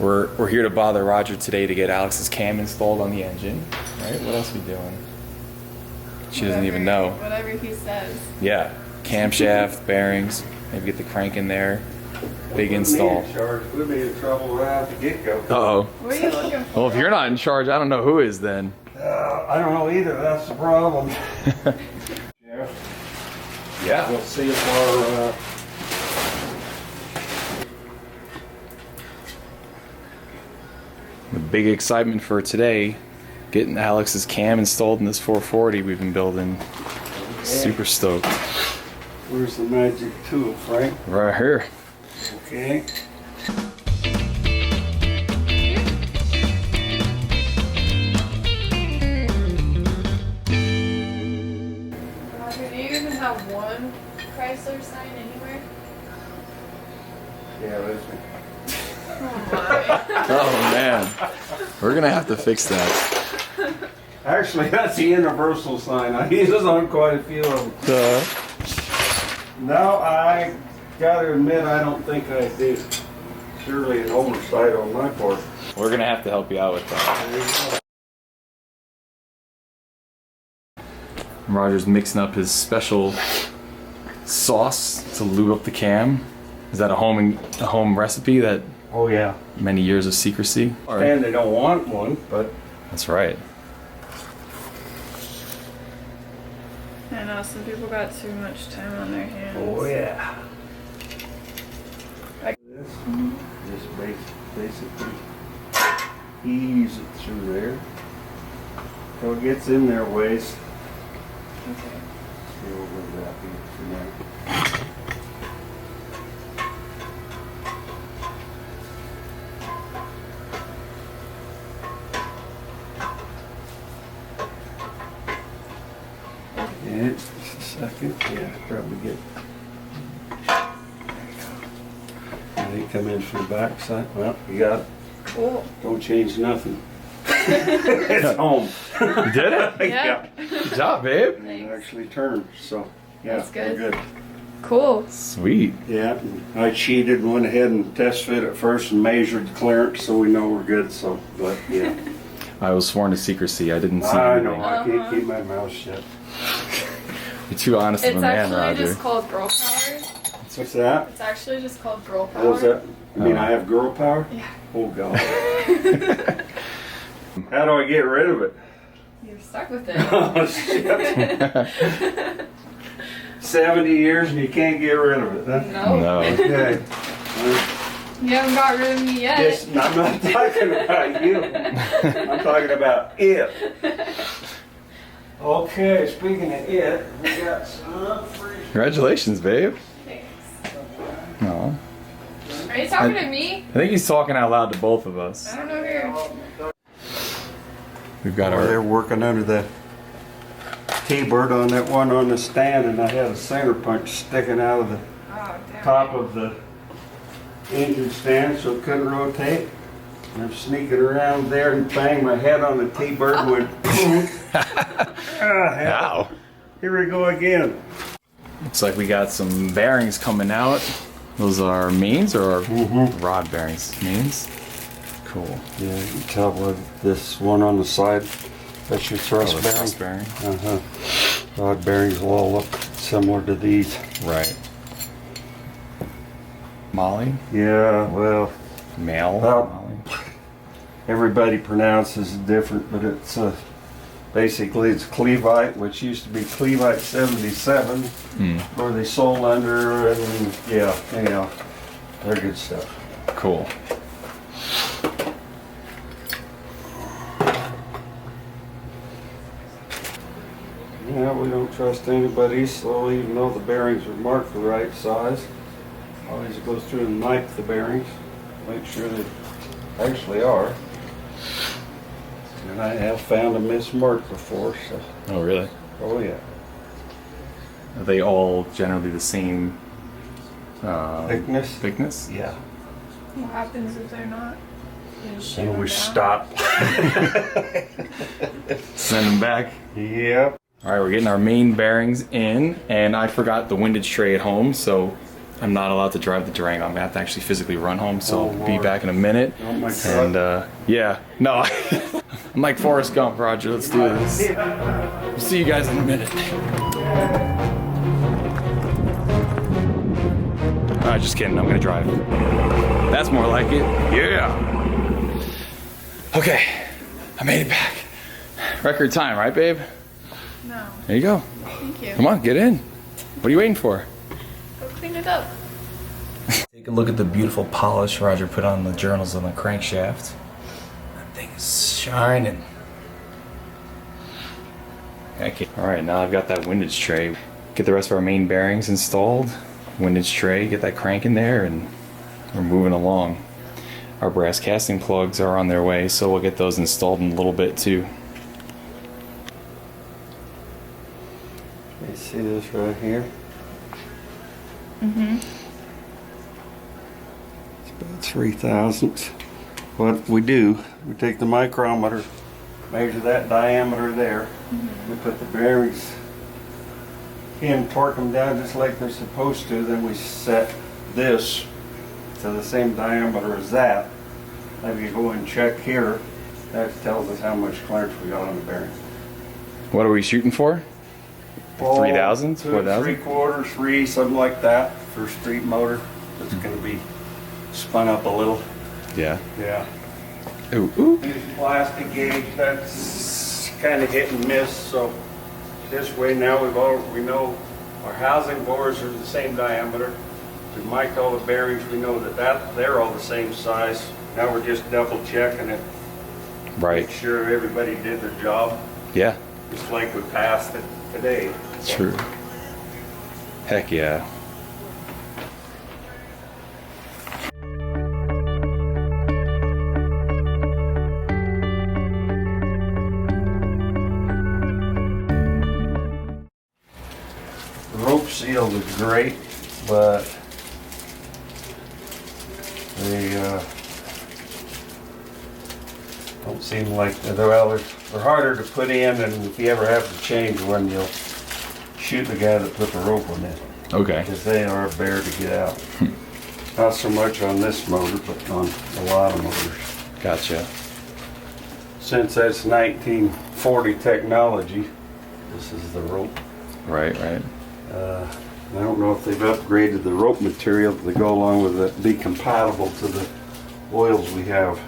We're here to bother Roger today to get Alex's cam installed on the engine. Right? What else are we doing? She doesn't even know. Whatever he says. Yeah. Camshaft, bearings, maybe get the crank in there. Big install. We'll be in trouble right out the get-go. Uh-oh. What are you looking for? Well, if you're not in charge, I don't know who is then. I don't know either. That's the problem. Yeah. Yeah. We'll see if our... The big excitement for today, getting Alex's cam installed in this 440 we've been building. Super stoked. Where's the magic tool, Frank? Right here. Okay. Roger, do you even have one Chrysler sign anywhere? Yeah, that's me. Oh my. Oh man. We're gonna have to fix that. Actually, that's the universal sign. I use it on quite a few of them. No, I gotta admit, I don't think I did. Surely an oversight on my part. We're gonna have to help you out with that. Roger's mixing up his special sauce to lube up the cam. Is that a home recipe that Oh yeah. many years of secrecy? And they don't want one, but That's right. I know, some people got too much time on their hands. oh yeah. Like- This, just basically ease it through there. So it gets in there ways. Okay. See what we're wrapping for now. Yeah, just a second. Yeah, probably get. And they come in from the back side. Well, you got it. Cool. Don't change nothing. It's home. You did it? Yeah. Good job, babe. And it actually turned, so yeah, That's good. we're good. Cool. Sweet. Yeah, and I cheated and went ahead and test fit it first and measured the clearance so we know we're good. So, but yeah, I was sworn to secrecy. I didn't see I anything. know I can't keep my mouth shut. You're too honest of It's a man, actually Roger. just called girl power. What's that? It's actually just called girl power. What was that? I mean, I have girl power? Yeah. Oh God. How do I get rid of it? You're stuck with it. Oh shit. 70 years and you can't get rid of it, huh? No. No. Okay. You haven't got rid of me yet. Yes, I'm not talking about you. I'm talking about it. Okay, speaking of it, we got some free. Congratulations, babe. Thanks. No. Are you talking to me? I think he's talking out loud to both of us. I don't know who. We've got They're our. working under the T-bird on that one on the stand, and I had a center punch sticking out of the Oh, damn. top of the engine stand, so it couldn't rotate. And I'm sneaking around there and banged my head on the T-bird and went boom. Ow. Here we go again. Looks like we got some bearings coming out. Those are mains or our rod bearings? Mains? Cool. Yeah, you can tell with this one on the side. That's your thrust Oh, the bearing. thrust bearing. Rod bearings will all look similar to these. Right. Molly? Yeah, well, Male? Well, Molly? everybody pronounces it different, but it's basically it's Clevite, which used to be Clevite 77, where they sold under, and yeah, anyhow, they're good stuff. Cool. Yeah, we don't trust anybody, so even though the bearings are marked the right size, always go through and knife the bearings, make sure they actually are. And I have found a mismark before, so, Oh, really? oh yeah. Are they all generally the same Thickness? thickness? Yeah. What happens if they're not? You just shave And we them down? stop. Send them back. Yep. All right, we're getting our main bearings in, and I forgot the windage tray at home, so I'm not allowed to drive the Durango. I'm gonna have to actually physically run home, so Oh, I'll be Lord. back in a minute. Oh my God. And yeah, no, I'm like Forrest Gump, Roger. Let's do this. We'll see you guys in a minute. Alright, just kidding. I'm gonna drive. That's more like it. Yeah. Okay, I made it back. Record time, right, babe? No. There you go. Thank you. Come on, get in. What are you waiting for? Go clean it up. Take a look at the beautiful polish Roger put on the journals on the crankshaft. That thing is shining. Okay. Alright, now I've got that windage tray. Get the rest of our main bearings installed. Windage tray, get that crank in there, and we're moving along. Our brass casting plugs are on their way, so we'll get those installed in a little bit too. You see this right here? Mm-hmm. It's about 3/1000. What we do, we take the micrometer, measure that diameter there. We put the bearings in, torque them down just like they're supposed to. Then we set this to the same diameter as that. Then you go and check here. That tells us how much clearance we got on the bearing. What are we shooting for? 3,000? 4,000? 3/4, 3, something like that for street motor. It's going to be spun up a little. Yeah. Yeah. Ooh, ooh. Use plastic gauge. That's kind of hit and miss. So this way now we know our housing bores are the same diameter. We mic'd all the bearings. We know that they're all the same size. Now we're just double checking it. Right. Make sure everybody did their job. Yeah. Just like we passed it today. True. Heck yeah. The rope seals are great, but they don't seem like they're harder to put in, and if you ever have to change one, you'll shoot the guy that put the rope on it, Okay. because they are a bear to get out. Not so much on this motor, but on a lot of motors. Gotcha. Since that's 1940 technology, this is the rope. Right, right. I don't know if they've upgraded the rope material to go along with it, be compatible to the oils we have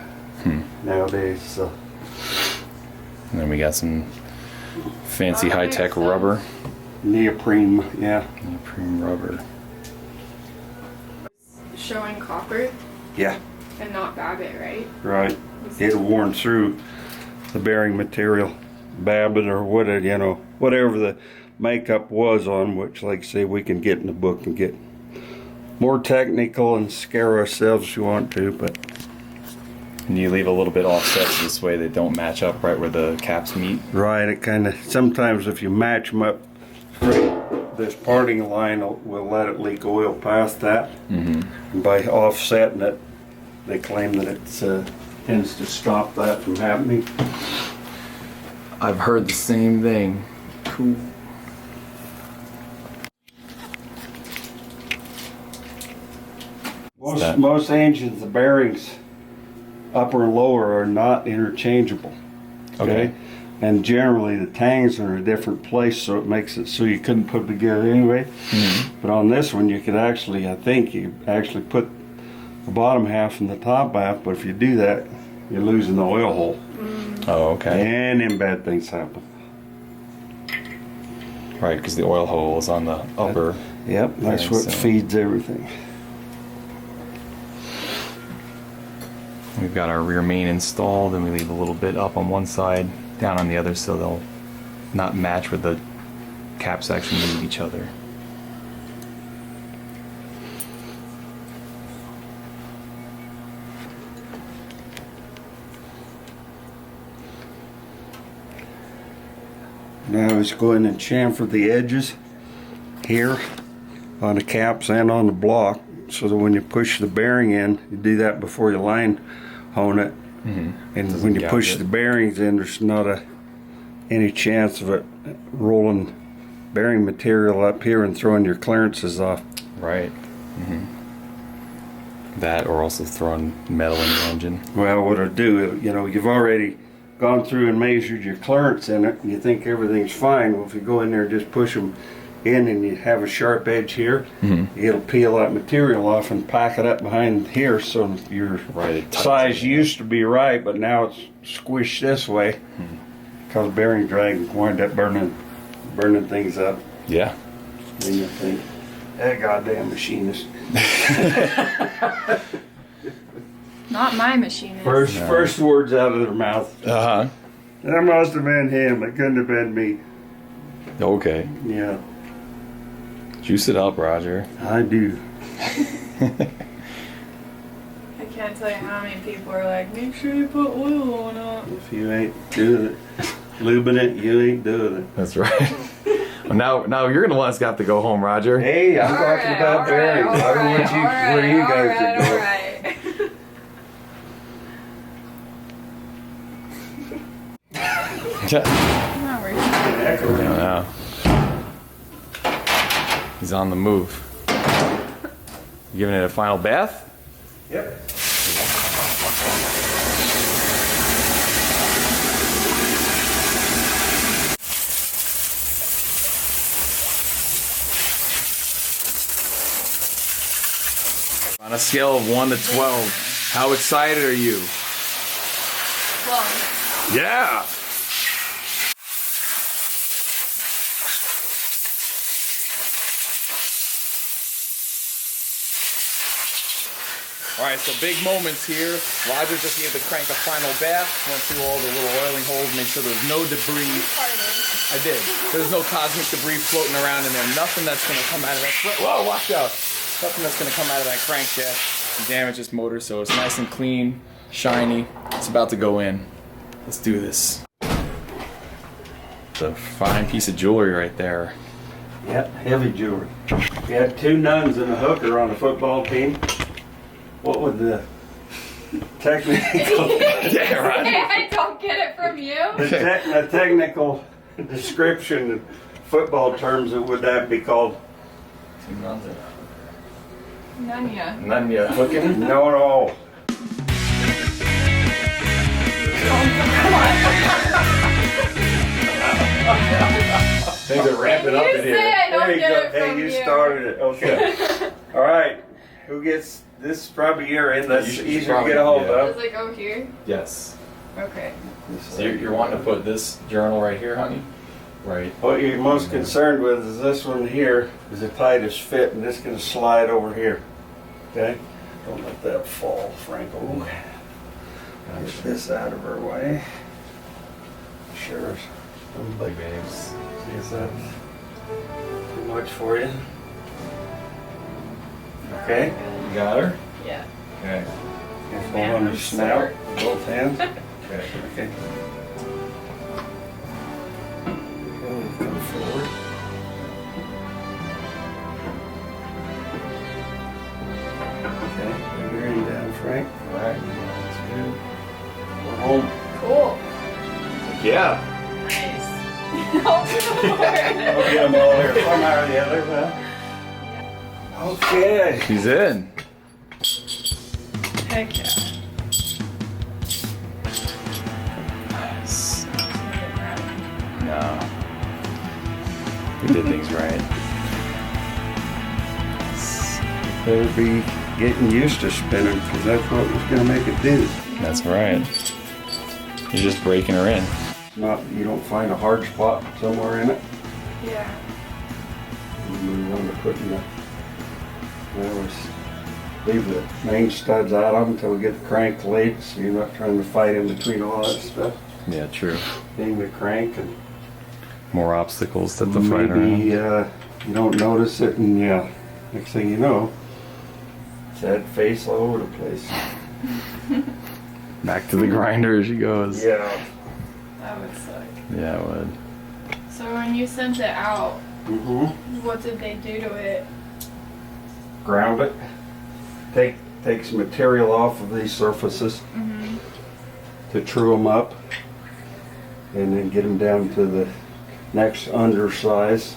nowadays. So. And then we got some fancy high-tech rubber. Neoprene, yeah. Neoprene rubber. Showing copper Yeah, and not Babbitt, right? right. It worn through the bearing material, Babbitt or whatever the makeup was on, which, like I say, we can get in the book and get more technical and scare ourselves if you want to, but And you leave a little bit offset so this way they don't match up right where the caps meet. right, it kind of, sometimes if you match them up, this parting line will let it leak oil past that. And by offsetting it, they claim that it tends to stop that from happening. I've heard the same thing. Cool. Most engines, the bearings, upper and lower, are not interchangeable. Okay. And generally the tangs are in a different place, so it makes it so you couldn't put them together anyway. But on this one, you could actually, I think you actually put the bottom half and the top half, but if you do that, you're losing the oil hole. Oh, okay. And then bad things happen. Right, because the oil hole is on the upper. Yep, that's Right, what so- feeds everything. We've got our rear main installed, and we leave a little bit up on one side, down on the other, so they'll not match where the caps actually meet each other. Now let's go in and chamfer the edges here on the caps and on the block, so that when you push the bearing in, you do that before you line hone it. And when you push gouge it. the bearings in, there's not any chance of it rolling bearing material up here and throwing your clearances off. Right. That or also throwing metal in the engine. Well, what I do, you know, you've already gone through and measured your clearance in it, and you think everything's fine. Well, if you go in there and just push them in and you have a sharp edge here, it'll peel that material off and pack it up behind here, so your size used to be right, but now it's squished this way because bearing drag wind up burning things up. Yeah. And you think, that goddamn machinist. Not my machinist. First words out of their mouth. Uh-huh. That must have been him. It couldn't have been me. Okay. Yeah. Juice it up, Roger. I do. I can't tell you how many people are like, make sure you put oil on it. If you ain't doing it, lubing it, you ain't doing it. That's right. Well, now you're the one that's got to go home, Roger. Hey, I'm talking about bearings. I don't want you where you guys are going. No. He's on the move. You giving it a final bath? Yep. On a scale of 1 to 12, how excited are you? Well, Yeah! Alright, so big moments here. Roger just gave the crank a final bath, went through all the little oiling holes, made sure there's no debris. I did. There's no cosmic debris floating around in there. Nothing that's going to come out of that. Whoa, watch out. Nothing that's going to come out of that crankshaft and damage this motor, so it's nice and clean, shiny. It's about to go in. Let's do this. It's a fine piece of jewelry right there. Yep, heavy jewelry. If you had 2 nuns and a hooker on a football team, what would the technical Yeah, right. I don't get it from you. the technical description in football terms, would that be called? Nunya. Nunya hooking? No. Things are ramping up in You say here. I don't There you get go. it Hey, from you you. started it. Okay. All right. Who gets this? Is probably your end. That's You should easier to probably- get a hold yeah. of. Does it go here? Yes. Okay. So you're wanting to put this journal right here, honey? Right. What you're most concerned with is this one here is the tightest fit, and this is going to slide over here. Okay? Don't let that fall, Franco. Get this out of her way. Sure. Big babes. See if that's too much for you. Okay? You got her? Yeah. Okay. Hold on your snout with both hands. Okay. Okay. Come forward. Okay, put your hand down, Frank. Alright. That's good. We're home. Cool. Yeah. Nice. I'll get them all here, somehow or the other, huh? Okay. She's in. Heck yeah. Nice. No. We did things right. Better be getting used to spinning, because that's what was going to make it do. That's right. You're just breaking her in. Not, you don't find a hard spot somewhere in it. Yeah. You move on to putting the, leave the main studs out of them until we get the crank laid, so you're not trying to fight in between all that stuff. Yeah, true. Getting the crank and More obstacles to the fight maybe around. you don't notice it, and yeah, next thing you know, it's that face all over the place. Back to the grinder as she goes. Yeah. That would suck. Yeah, it would. So when you sent it out, Mm-hmm. what did they do to it? Ground it. Take some material off of these surfaces to true them up, and then get them down to the next undersize.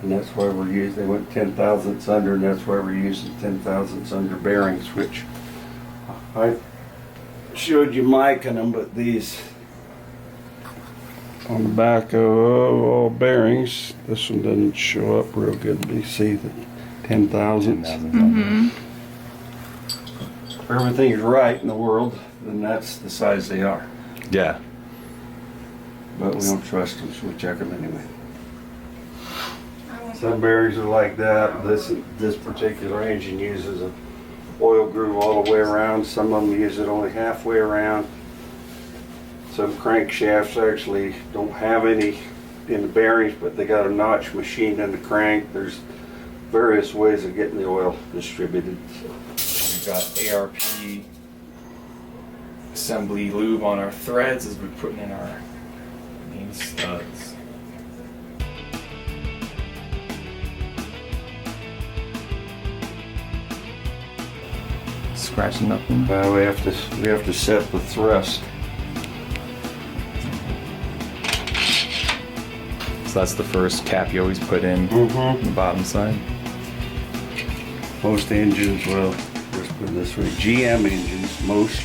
And that's why we're using, they went 10 thousandths under, and that's why we're using 10 thousandths under bearings, which I showed you Mike and them, but these on the back of all bearings, this one doesn't show up real good. You see the 10 thousandths. If everything is right in the world, then that's the size they are. Yeah. But we don't trust them, so we check them anyway. I want Some bearings are like that. This particular engine uses an oil groove all the way around. Some of them use it only halfway around. Some crankshafts actually don't have any in the bearings, but they got a notch machined in the crank. There's various ways of getting the oil distributed. We've got ARP assembly lube on our threads as we're putting in our main studs. Scratching nothing. We have to set the thrust. So that's the first cap you always put in on the bottom side. Most engines, well, let's put it this way, GM engines, most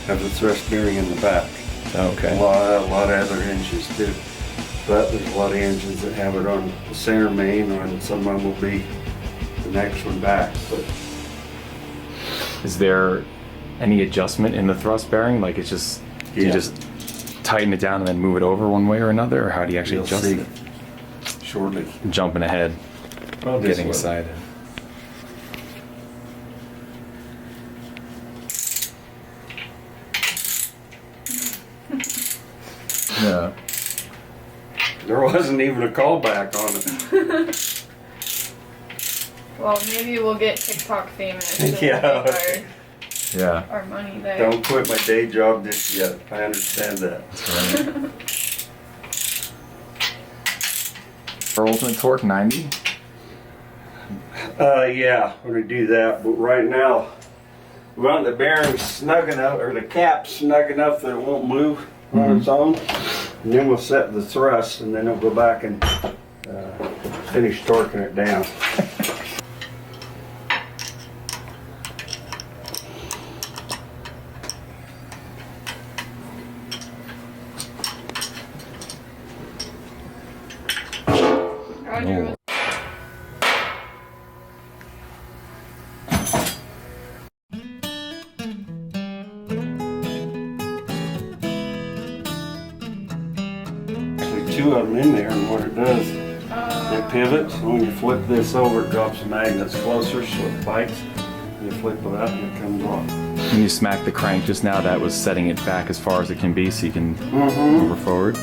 have the thrust bearing in the back. Okay. A lot of other engines do. But there's a lot of engines that have it on the center main, and some of them will be the next one back. But Is there any adjustment in the thrust bearing? Like it's just, do you Yeah. just tighten it down and then move it over one way or another? Or how do you actually you'll adjust see it? shortly. Jumping ahead, Well, this getting way. excited. Yeah. There wasn't even a callback on it. Well, maybe we'll get TikTok famous. And Yeah. make Yeah. our money there. Don't quit my day job just yet. I understand that. That's right. For ultimate torque 90? Yeah, we're gonna do that. But right now, we want the bearings snug enough, or the cap snug enough that it won't move on its own. And then we'll set the thrust, and then we'll go back and finish torquing it down. Roger. Actually, two of them in there, and what it does, it pivots. And when you flip this over, it drops the magnets closer, so it bites. You flip it up, and it comes off. When you smack the crank just now, that was setting it back as far as it can be so you can move it forward.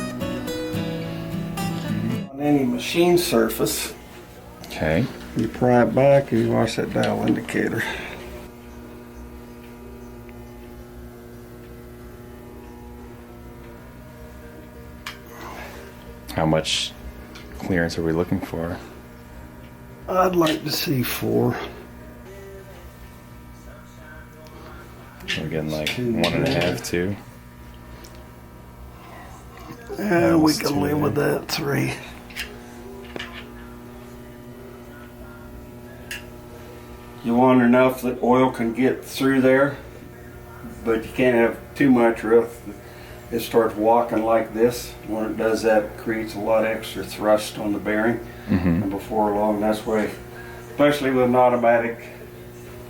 On any machine surface, Okay. you pry it back and you watch that dial indicator. How much clearance are we looking for? I'd like to see 4. We're getting like 1.5, 2. Yeah, we was can 2 live with there. that 3. You want enough that oil can get through there, but you can't have too much or else it starts walking like this. When it does that, it creates a lot of extra thrust on the bearing. And before long, that's why, especially with an automatic,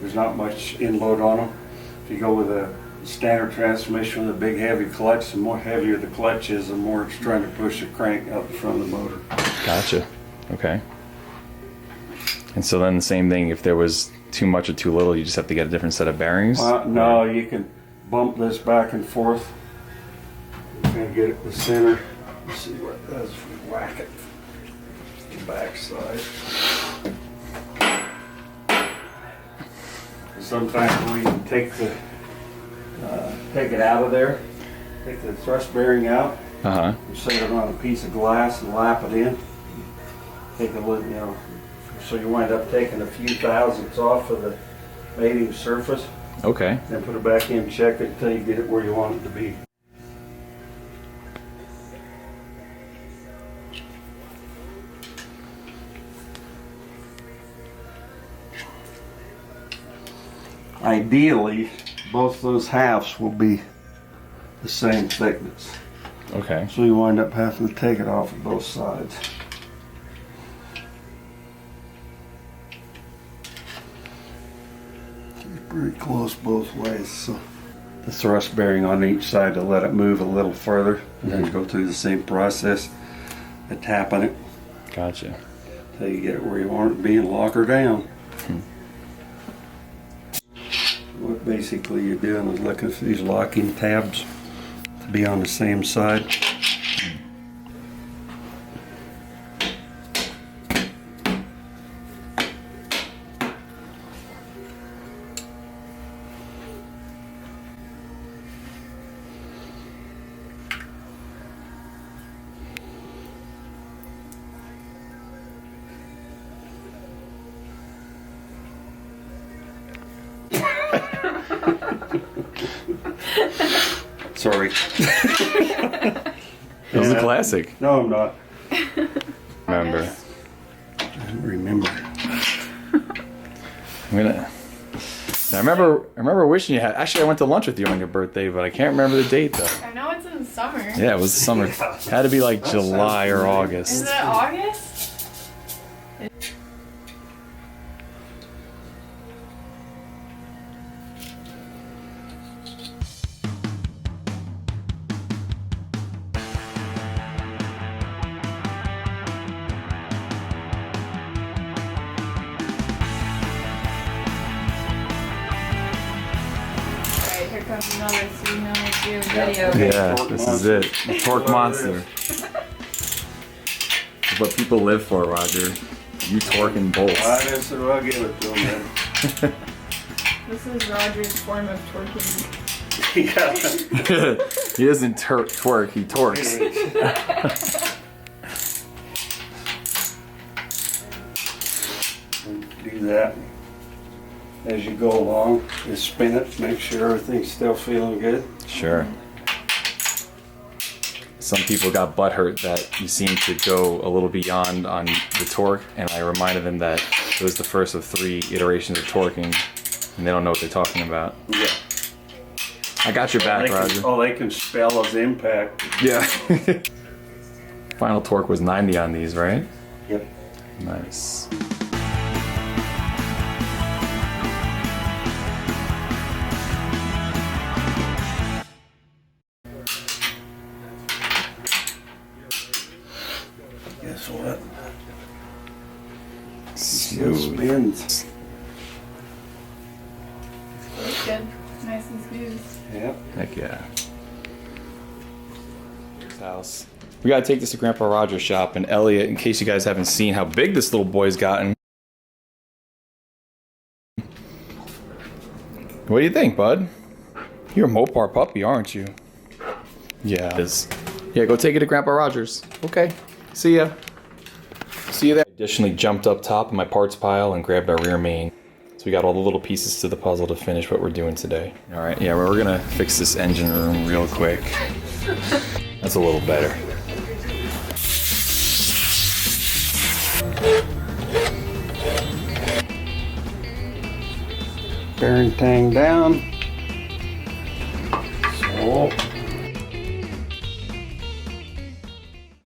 there's not much inload on them. If you go with a standard transmission with a big heavy clutch, the more heavier the clutch is, the more it's trying to push the crank out in front of the motor. Gotcha. Okay. And so then the same thing, if there was too much or too little, you just have to get a different set of bearings? No, you can bump this back and forth and get it to center. Let's see what it does if we whack it. The back side. Sometimes we can take it out of there, take the thrust bearing out, Uh-huh. set it on a piece of glass and lap it in. Take a little, so you wind up taking a few thousandths off of the mating surface. Okay. Then put it back in, check it until you get it where you want it to be. ideally, both those halves will be the same thickness. Okay. So you wind up having to take it off of both sides. It's pretty close both ways. So the thrust bearing on each side to let it move a little further, and then go through the same process of tapping it Gotcha. until you get it where you want it to be and lock her down. What basically you're doing is looking for these locking tabs to be on the same side. Sorry. That was a classic. No, I'm not. Remember. I don't remember. I remember wishing you had. Actually, I went to lunch with you on your birthday, but I can't remember the date though. I know it's in the summer. Yeah, it was the summer. Had to be like That July sounds or familiar. August. Is it August? Alright, here comes another 300 video. Yeah, this is it. The torque monster. It's what people live for, Roger. You torquing bolts. I'll give it to him then. This is Roger's form of twerking. Yeah. He doesn't twerk, he torques. Do that as you go along. Just spin it, make sure everything's still feeling good. Sure. Some people got butthurt that you seem to go a little beyond on the torque, and I reminded them that it was the first of 3 iterations of torquing, and they don't know what they're talking about. Yeah. I got your back, Roger. All they can spell is impact. Yeah. Final torque was 90 on these, right? Yep. Nice. Guess what? It Smooth. spins. Looks good. Nice and smooth. Yep. Heck yeah. House. We gotta take this to Grandpa Roger's shop, and Elliot, in case you guys haven't seen how big this little boy's gotten. What do you think, bud? You're a Mopar puppy, aren't you? Yeah. It is. Yeah, go take it to Grandpa Roger's. Okay. See ya. See you there. Additionally, jumped up top of my parts pile and grabbed our rear main. So we got all the little pieces to the puzzle to finish what we're doing today. All right, yeah, we're gonna fix this engine room real quick. That's a little better. Bearing tang down. So